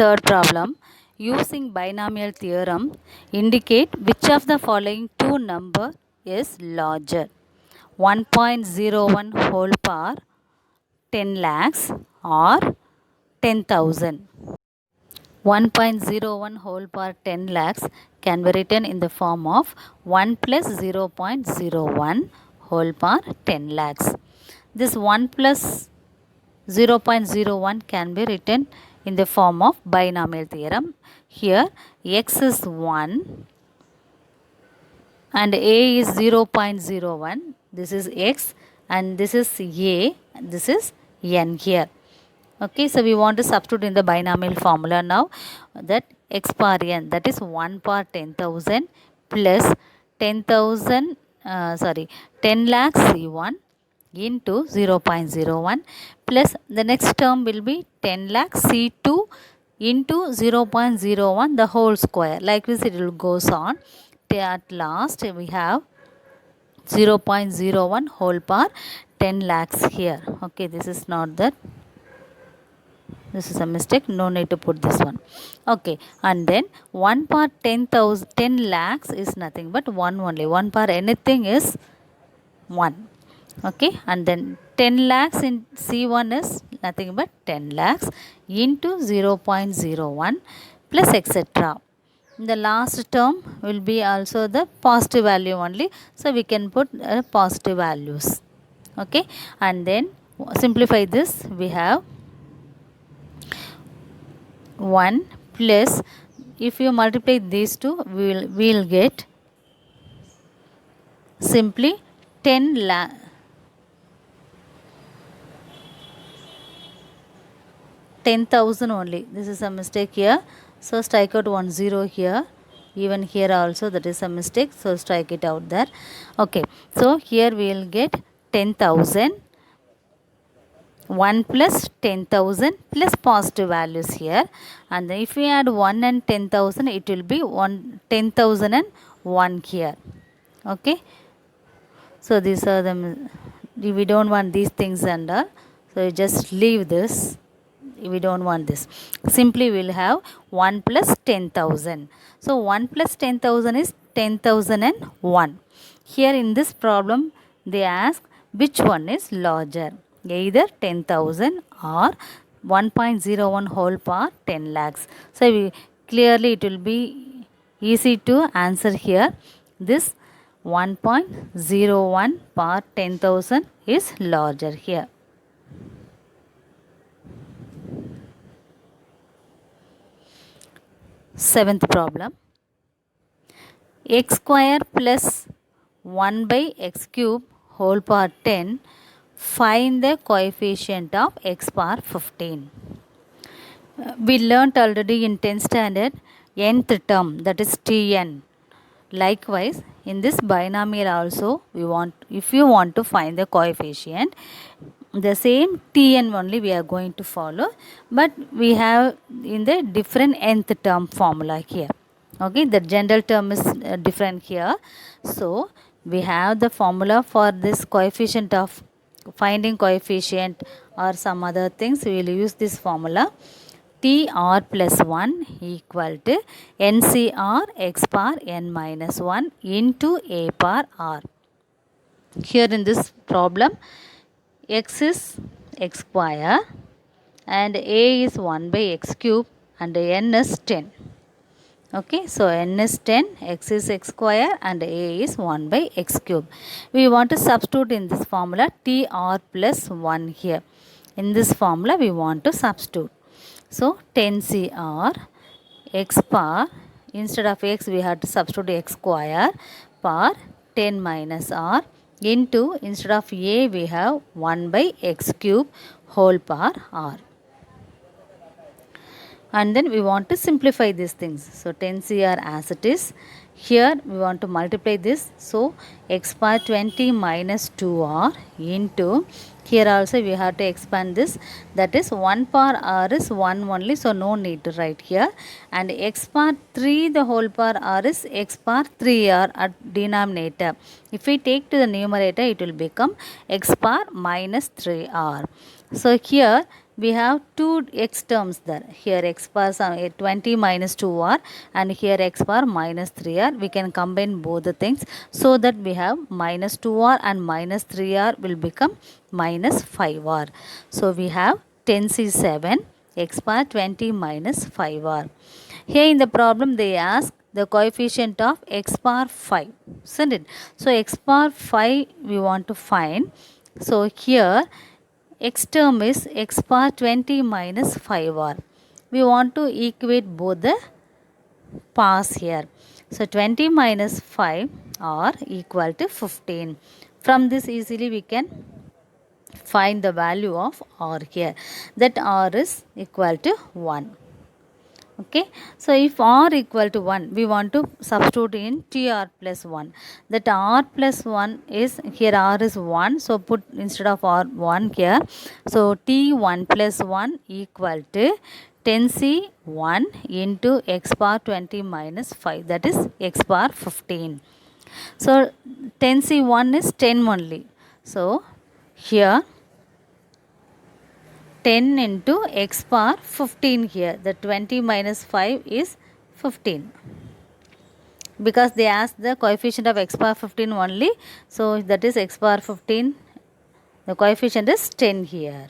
Third problem. Using binomial theorem, indicate which of the following two number is larger. 1.01 whole power 10 lakhs or 10,000. 1.01 whole power 10 lakhs can be written in the form of 1 plus 0.01 whole power 10 lakhs. This 1 plus 0.01 can be written in the form of binomial theorem. Here x is 1 and a is 0.01. This is x and this is a, this is n here. Okay, so we want to substitute in the binomial formula now, that x power n, that is 1 power 10,000 plus 10,000 10 lakhs C1 into 0.01 plus the next term will be 10 lakhs C2 into 0.01 the whole square. Like this it will goes on. At last we have 0.01 whole power 10 lakhs here. Okay, this is not that. This is a mistake, no need to put this one. Okay, and then 1 power 10 lakhs is nothing but 1 only. 1 power anything is 1. Okay, and then 10 lakhs in C1 is nothing but 10 lakhs into 0.01 plus etc. The last term will be also the positive value only, so we can put positive values. Okay, and then simplify this. We have 1 plus, if you multiply these two, we will get simply 10 lakh 10,000 only. This is a mistake here, so strike out 1 0 here. Even here also that is a mistake, so strike it out there. Okay, so here we will get 10,000, 1 plus 10,000 plus positive values here, and then if we add 1 and 10,000 it will be 10,001 here. Okay, so these are the, we don't want these things and all, so you just leave this. We don't want this. Simply we will have 1 plus 10,000. So 1 plus 10,000 is 10,001. Here in this problem they ask which one is larger, either 10,000 or 1.01 whole power 10 lakhs. So we clearly it will be easy to answer here. This 1.01 power 10,000 is larger here. Seventh problem. X square plus 1 by x cube whole power 10. Find the coefficient of x power 15. We learnt already in 10th standard nth term, that is Tn. Likewise in this binomial also we want, if you want to find the coefficient, the same Tn only we are going to follow, but we have in the different nth term formula here. Okay, the general term is different here. So we have the formula for this coefficient of finding coefficient or some other things. We will use this formula. Tr plus 1 equal to NCR x power n minus 1 into a power r. Here in this problem, x is x square and a is 1 by x cube and n is 10. Okay, so n is 10, x is x square and a is 1 by x cube. We want to substitute in this formula Tr plus 1 here. In this formula we want to substitute. So 10Cr x power, instead of x we have to substitute x square, power 10 minus r into, instead of a we have 1 by x cube whole power r. And then we want to simplify these things. So 10Cr as it is. Here we want to multiply this. So x power 20 minus 2r into, here also we have to expand this, that is 1 power r is 1 only, so no need to write here, and x power 3 the whole power r is x power 3r at denominator. If we take to the numerator it will become x power minus 3r. So here we have two x terms there. Here x power 20 minus 2r and here x power minus 3r. We can combine both the things so that we have minus 2r and minus 3r will become minus 5r. So we have 10c7 x power 20 minus 5r. Here in the problem they ask the coefficient of x power 5, isn't it? So x power 5 we want to find. So here x term is x power 20 minus 5r. We want to equate both the powers here. So 20 minus 5 are equal to 15. From this easily we can find the value of r here. That r is equal to 1. Okay, so if r equal to 1, we want to substitute in tr plus 1. That r plus 1 is, here r is 1, so put instead of r 1 here. So t1 plus 1 equal to 10c1 into x power 20 minus 5, that is x power 15. So 10c1 is 10 only. So here 10 into x power 15 here. The 20 minus 5 is 15. Because they asked the coefficient of x power 15 only. So that is x power 15. The coefficient is 10 here.